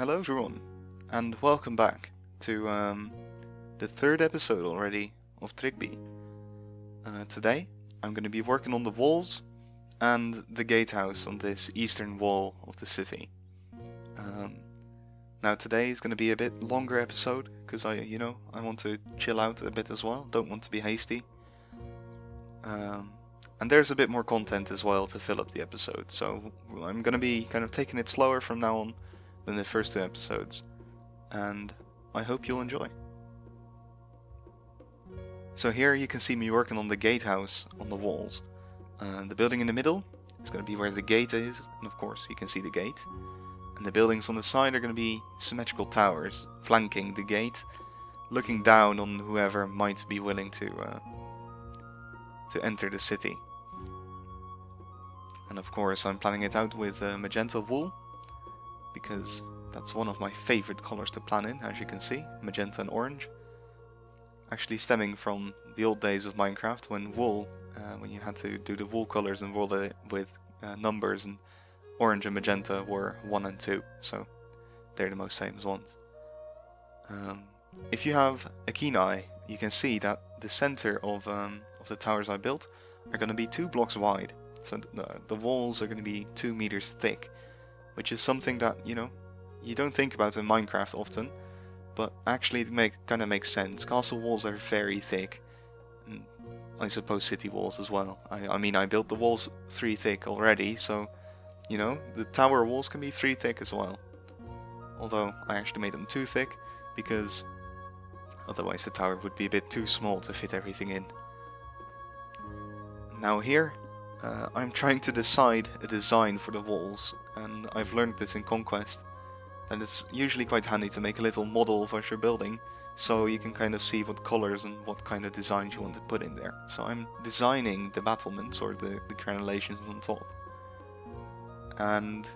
Hello everyone, and welcome back to the third episode already of Tryggby. Today I'm going to be working on the walls and the gatehouse on this eastern wall of the city. Now today is going to be a bit longer episode because I want to chill out a bit as well. Don't want to be hasty. And there's a bit more content as well to fill up the episode, so I'm going to be kind of taking it slower from now on than the first two episodes, and I hope you'll enjoy. So here you can see me working on the gatehouse on the walls. The building in the middle is going to be where the gate is, and of course you can see the gate. And the buildings on the side are going to be symmetrical towers flanking the gate, looking down on whoever might be willing to enter the city. And of course I'm planning it out with magenta wool, because that's one of my favorite colors to plan in, as you can see, magenta and orange. Actually stemming from the old days of Minecraft when wool, when you had to do the wool colors and roll it with numbers, and orange and magenta were 1 and 2, so they're the most famous ones. If you have a keen eye, you can see that the center of the towers I built are going to be 2 blocks wide, so the walls are going to be 2 meters thick. Which is something that, you don't think about in Minecraft often, but actually it kind of makes sense. Castle walls are very thick, and I suppose city walls as well. I mean, I built the walls 3 thick already, so, the tower walls can be 3 thick as well. Although, I actually made them 2 thick, because otherwise the tower would be a bit too small to fit everything in. Now here, I'm trying to decide a design for the walls, and I've learned this in Conquest, that it's usually quite handy to make a little model of what you're building, so you can kind of see what colors and what kind of designs you want to put in there. So I'm designing the battlements, or the crenellations on top. And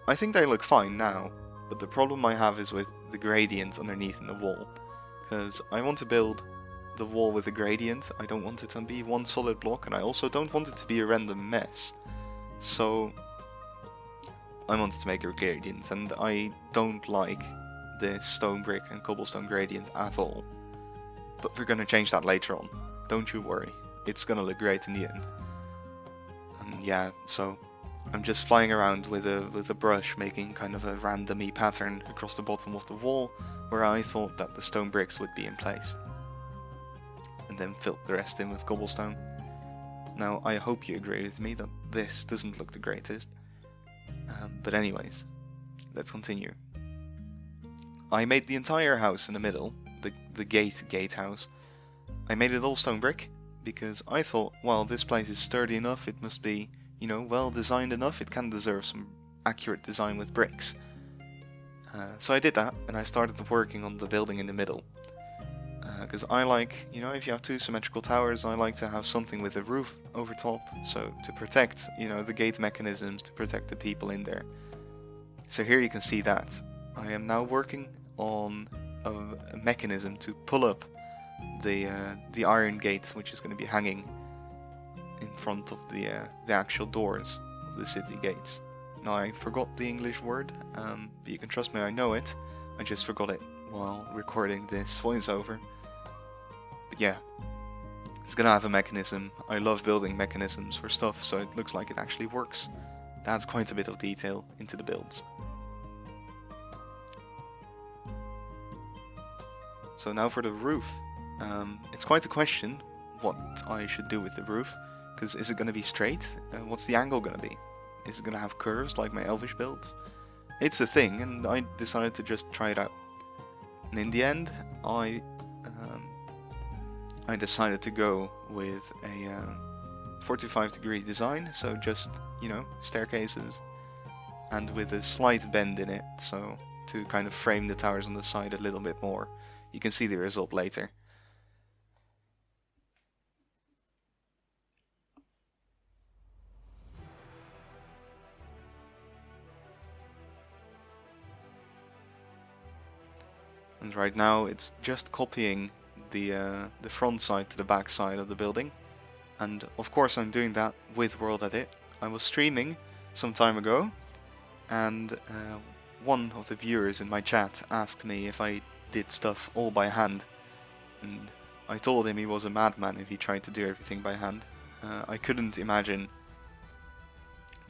I think they look fine now, but the problem I have is with the gradient underneath in the wall, because I want to build the wall with a gradient. I don't want it to be one solid block, and I also don't want it to be a random mess. So I wanted to make a gradient, and I don't like the stone brick and cobblestone gradient at all. But we're gonna change that later on. Don't you worry. It's gonna look great in the end. And yeah, so I'm just flying around with a brush, making kind of a random-y pattern across the bottom of the wall, where I thought that the stone bricks would be in place. And then filled the rest in with cobblestone. Now, I hope you agree with me that this doesn't look the greatest. But anyways, let's continue. I made the entire house in the middle, the gatehouse. I made it all stone brick, because I thought, well, this place is sturdy enough, it must be, well designed enough, it can deserve some accurate design with bricks. So I did that, and I started working on the building in the middle. Because I like, if you have 2 symmetrical towers, I like to have something with a roof over top, so to protect, the gate mechanisms, to protect the people in there. So here you can see that. I am now working on a mechanism to pull up the iron gate, which is going to be hanging in front of the actual doors of the city gates. Now I forgot the English word, but you can trust me, I know it. I just forgot it while recording this voiceover. But yeah, it's gonna have a mechanism. I love building mechanisms for stuff, so it looks like it actually works. It adds quite a bit of detail into the builds. So now for the roof. It's quite a question what I should do with the roof, because is it gonna be straight? What's the angle gonna be? Is it gonna have curves like my elvish builds? It's a thing, and I decided to just try it out. And in the end, I decided to go with a 45-degree design, so just, staircases, and with a slight bend in it, so to kind of frame the towers on the side a little bit more. You can see the result later. And right now it's just copying the front side to the back side of the building. And of course I'm doing that with World Edit. I was streaming some time ago, and one of the viewers in my chat asked me if I did stuff all by hand, and I told him he was a madman if he tried to do everything by hand. I couldn't imagine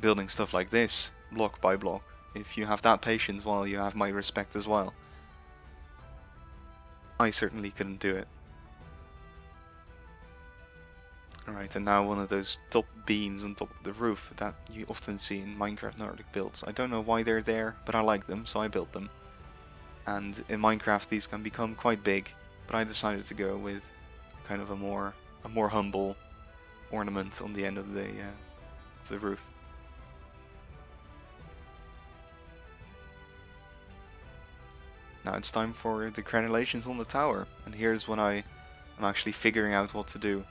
building stuff like this, block by block. If you have that patience, well, you have my respect as well. I certainly couldn't do it. Alright, and now one of those top beams on top of the roof that you often see in Minecraft Nordic builds. I don't know why they're there, but I like them, so I built them. And in Minecraft these can become quite big, but I decided to go with kind of a more humble ornament on the end of the roof. Now it's time for the crenellations on the tower, and here's when I am actually figuring out what to do.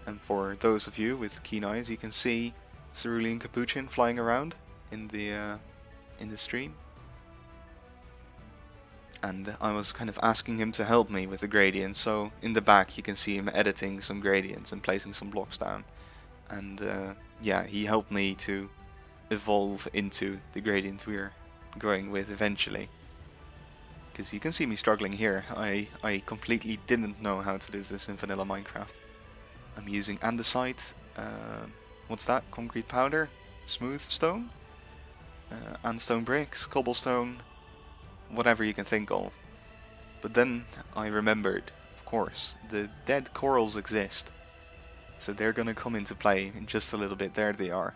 And for those of you with keen eyes, you can see Cerulean Capuchin flying around in the stream. And I was kind of asking him to help me with the gradients, so in the back you can see him editing some gradients and placing some blocks down. And yeah, he helped me to evolve into the gradient we're going with eventually. Because you can see me struggling here. I completely didn't know how to do this in vanilla Minecraft. I'm using andesite, what's that? Concrete powder, smooth stone, and stone bricks, cobblestone, whatever you can think of. But then I remembered, of course, the dead corals exist. So they're gonna come into play in just a little bit. There they are.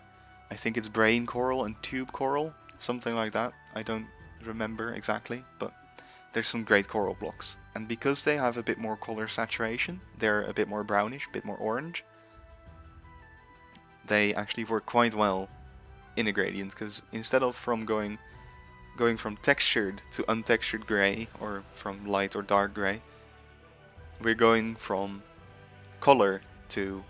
I think it's brain coral and tube coral, something like that. I don't remember exactly, but there's some great coral blocks. And because they have a bit more color saturation, they're a bit more brownish, a bit more orange, they actually work quite well in a gradient, because instead of going from textured to untextured grey, or from light or dark grey, we're going from color to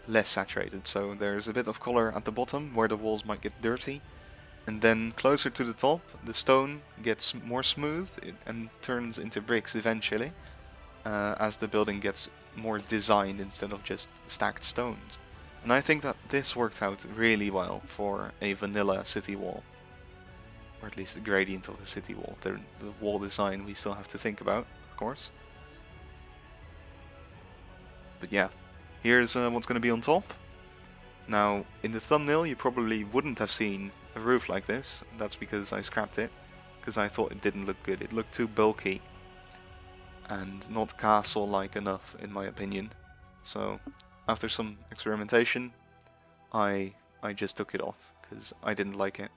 less saturated. So there's a bit of color at the bottom where the walls might get dirty, and then closer to the top the stone gets more smooth and turns into bricks eventually, as the building gets more designed instead of just stacked stones. And I think that this worked out really well for a vanilla city wall. Or at least the gradient of a city wall. The wall design we still have to think about, of course. But yeah, here's what's going to be on top. Now, in the thumbnail you probably wouldn't have seen a roof like this. That's because I scrapped it, because I thought it didn't look good. It looked too bulky and not castle-like enough, in my opinion. So, after some experimentation, I just took it off, because I didn't like it.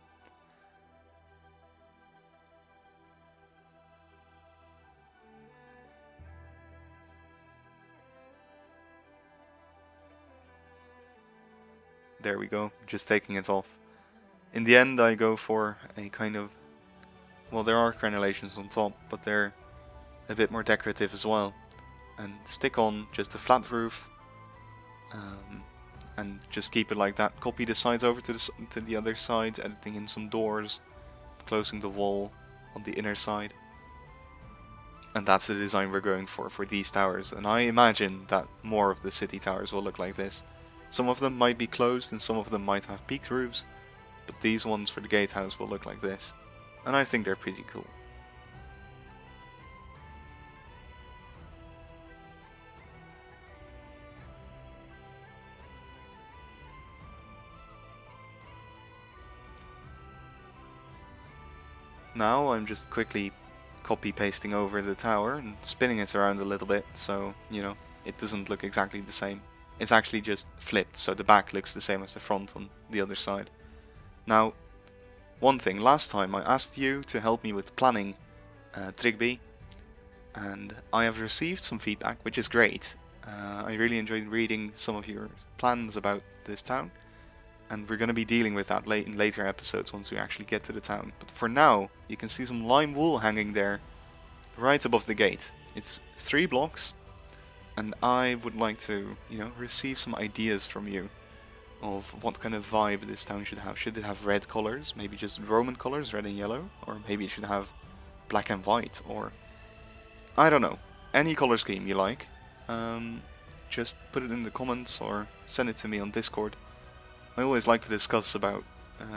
There we go, just taking it off. In the end I go for a kind of, well, there are crenellations on top, but they're a bit more decorative as well. And stick on just a flat roof, and just keep it like that. Copy the sides over to the other sides, editing in some doors, closing the wall on the inner side. And that's the design we're going for these towers. And I imagine that more of the city towers will look like this. Some of them might be closed and some of them might have peaked roofs, but these ones for the gatehouse will look like this. And I think they're pretty cool. Now I'm just quickly copy pasting over the tower and spinning it around a little bit, so, you know, it doesn't look exactly the same. It's actually just flipped, so the back looks the same as the front on the other side. Now, one thing, last time I asked you to help me with planning Tryggby, and I have received some feedback, which is great. I really enjoyed reading some of your plans about this town, and we're going to be dealing with that in later episodes once we actually get to the town. But for now, you can see some lime wool hanging there, right above the gate. It's 3 blocks, and I would like to, you know, receive some ideas from you of what kind of vibe this town should have. Should it have red colors, maybe just Roman colors, red and yellow, or maybe it should have black and white, or I don't know, any color scheme you like. Just put it in the comments or send it to me on Discord. I always like to discuss about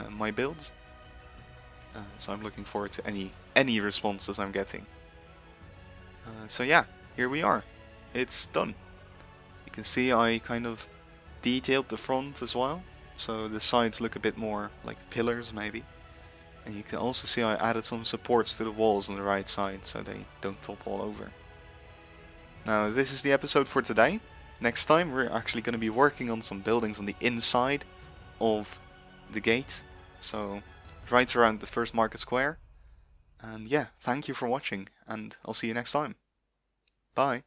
my builds, So I'm looking forward to any responses I'm getting. So yeah, here we are. It's done. You can see I kind of detailed the front as well, so the sides look a bit more like pillars maybe. And you can also see I added some supports to the walls on the right side so they don't topple over. Now this is the episode for today. Next time we're actually going to be working on some buildings on the inside of the gate, so right around the first market square. And yeah, thank you for watching, and I'll see you next time. Bye!